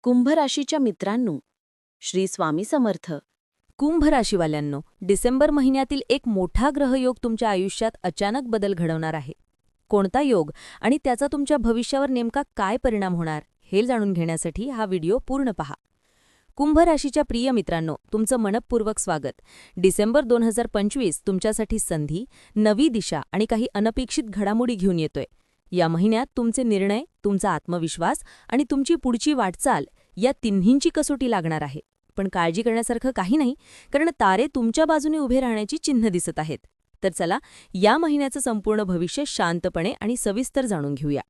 कुंभ राशीच्या मित्रांनो, श्री स्वामी समर्थ. कुंभ राशीवाल्यांनो, डिसेंबर महिन्यातील एक मोठा ग्रहयोग तुमच्या आयुष्यात अचानक बदल घडवणार आहे. कोणता योग आणि त्याचा तुमच्या भविष्यावर नेमका काय परिणाम होणार हे जाणून घेण्यासाठी हा व्हिडिओ पूर्ण पहा. कुंभ राशीच्या प्रिय मित्रांनो, तुमचं मनपूर्वक स्वागत. डिसेंबर 2025 तुमच्यासाठी संधी, नवी दिशा आणि काही अनपेक्षित घडामोडी घेऊन येतोय. या महिन्यात तुमचे निर्णय, तुमचा आत्मविश्वास आणि तुमची पुढची वाटचाल या तिन्हींची कसोटी लागणार आहे. पण काळजी करण्यासारखं काही नाही, कारण तारे तुमच्या बाजूने उभे राहण्याची चिन्ह दिसत आहेत. तर चला, या महिन्याचं संपूर्ण भविष्य शांतपणे आणि सविस्तर जाणून घेऊया.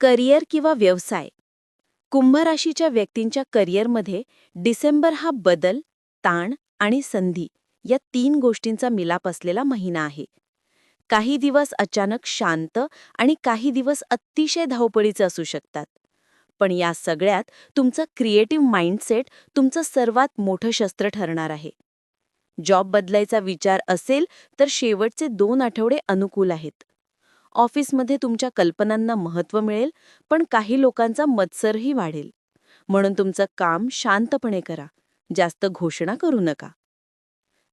करिअर किंवा व्यवसाय. कुंभ राशीच्या व्यक्तींच्या करिअरमध्ये डिसेंबर हा बदल, ताण आणि संधी या 3 गोष्टींचा मिलाप असलेला महिना आहे. काही दिवस अचानक शांत आणि काही दिवस अतिशय धावपळीचे असू शकतात. पण या सगळ्यात तुमचं क्रिएटिव्ह माइंडसेट तुमचं सर्वात मोठं शस्त्र ठरणार आहे. जॉब बदलायचा विचार असेल तर शेवटचे 2 आठवडे अनुकूल आहेत. ऑफिसमध्ये तुमच्या कल्पनांना महत्त्व मिळेल, पण काही लोकांचा मत्सरही वाढेल. म्हणून तुमचं काम शांतपणे करा, जास्त घोषणा करू नका.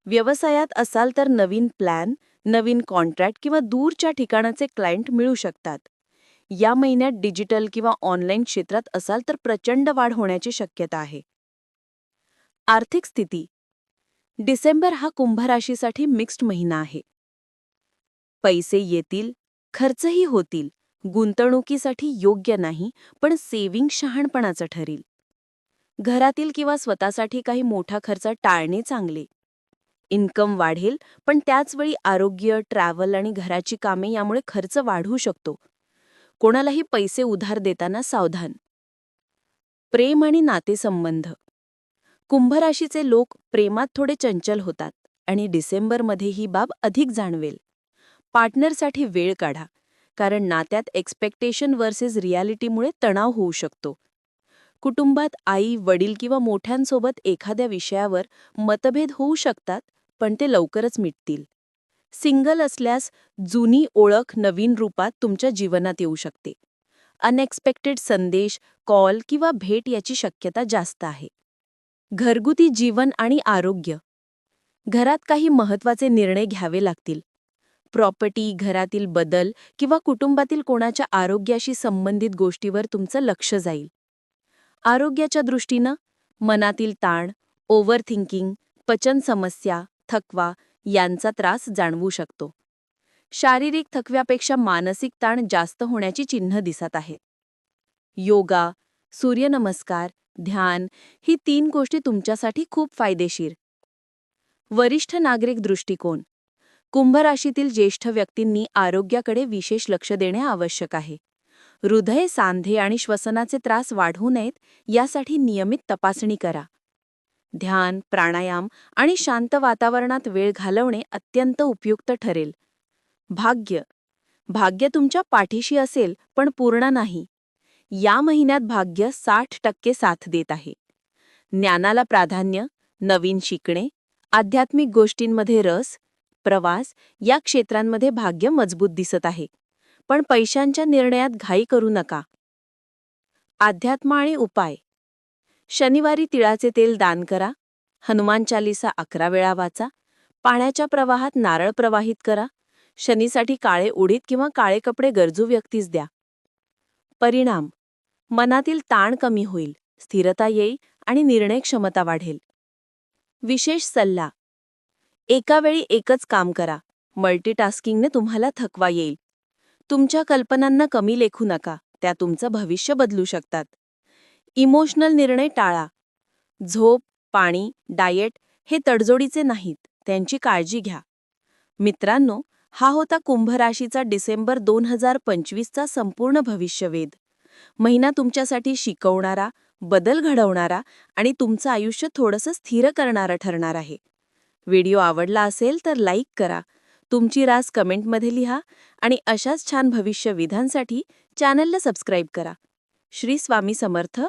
व्यवसायात असाल तर नवीन प्लॅन, नवीन कॉन्ट्रॅक्ट किंवा दूरच्या ठिकाणाचे क्लायंट मिळू शकतात. या महिन्यात डिजिटल किंवा ऑनलाईन क्षेत्रात असाल तर प्रचंड वाढ होण्याची शक्यता आहे. आर्थिक स्थिती. डिसेंबर हा कुंभ राशीसाठी मिक्स्ड महिना आहे. पैसे येतील, खर्चही होतील. गुंतवणुकीसाठी योग्य नाही, पण सेव्हिंग शहाणपणाचं ठरेल. घरातील किंवा स्वतःसाठी काही मोठा खर्च टाळणे चांगले. इन्कम वाढेल, पण त्याचवेळी आरोग्य, ट्रॅव्हल आणि घराची कामे यामुळे खर्च वाढू शकतो. कोणालाही पैसे उधार देताना सावधान. प्रेम आणि नातेसंबंध. कुंभ राशीचे लोक प्रेमात थोडे चंचल होतात आणि डिसेंबरमध्ये ही बाब अधिक जाणवेल. पार्टनरसाठी वेळ काढा, कारण नात्यात एक्सपेक्टेशन वर्सेस रियालिटीमुळे तणाव होऊ शकतो. कुटुंबात आई, वडील किंवा मोठ्यांसोबत एखाद्या विषयावर मतभेद होऊ शकतात, पण ते लवकरच मिटतील. सिंगल असल्यास जुनी ओळख नवीन रूपात तुमच्या जीवनात येऊ शकते. अनएक्सपेक्टेड संदेश, कॉल किंवा भेट याची शक्यता जास्त आहे. घरगुती जीवन आणि आरोग्य. घरात काही महत्त्वाचे निर्णय घ्यावे लागतील. प्रॉपर्टी, घरातील बदल किंवा कुटुंबातील कोणाच्या आरोग्याशी संबंधित गोष्टीवर तुमचं लक्ष जाईल. आरोग्याच्या दृष्टीनं मनातील ताण, ओव्हरथिंकिंग, पचन समस्या, थकवा यांचा त्रास जाणवू शकतो. शारीरिक थकव्यापेक्षा मानसिक ताण जास्त होण्याची चिन्ह दिसत आहेत. योगा, सूर्यनमस्कार, ध्यान ही 3 गोष्टी तुमच्यासाठी खूप फायदेशीर. वरिष्ठ नागरिक दृष्टिकोन. कुंभ राशीतील ज्येष्ठ व्यक्तींनी आरोग्याकडे विशेष लक्ष देणे आवश्यक आहे. हृदय, सांधे आणि श्वसनाचे त्रास वाढू नयेत यासाठी नियमित तपासणी करा. ध्यान, प्राणायाम आणि शांत वातावरणात वेळ घालवणे अत्यंत उपयुक्त ठरेल. भाग्य. भाग्य तुमच्या पाठीशी असेल, पण पूर्ण नाही. या महिन्यात भाग्य 60% साथ देत आहे. ज्ञानाला प्राधान्य, नवीन शिकणे, आध्यात्मिक गोष्टींमध्ये रस, प्रवास या क्षेत्रांमध्ये भाग्य मजबूत दिसत आहे. पण पैशांच्या निर्णयात घाई करू नका. अध्यात्म आणि उपाय. शनिवारी तिळाचे तेल दान करा. हनुमान चालीसा 11 वेळा वाचा. पाण्याच्या प्रवाहात नारळ प्रवाहित करा. शनीसाठी काळे उडीद किंवा काळे कपडे गरजू व्यक्तीस द्या. परिणाम. मनातील ताण कमी होईल, स्थिरता येईल आणि निर्णय क्षमता वाढेल. विशेष सल्ला. एका वेळी एकच काम करा. मल्टीटास्किंगने तुम्हाला थकवा येईल. तुमच्या कल्पनांना कमी लेखू नका, त्या तुमचं भविष्य बदलू शकतात. इमोशनल निर्णय टाळा. झोप, पाणी, डाएट हे तडजोडीचे नाहीत, त्यांची काळजी घ्या. मित्रांनो, हा होता कुंभ राशीचा डिसेंबर 2025चा संपूर्ण भविष्यवेध. महिना तुमच्यासाठी शिकवणारा, बदल घडवणारा आणि तुमचं आयुष्य थोडंसं स्थिर करणारा ठरणार आहे. व्हिडिओ आवडला असेल तर लाईक करा, तुमची रास कमेंटमध्ये लिहा आणि अशाच छान भविष्यविधांसाठी चॅनलला सबस्क्राईब करा. श्री स्वामी समर्थ.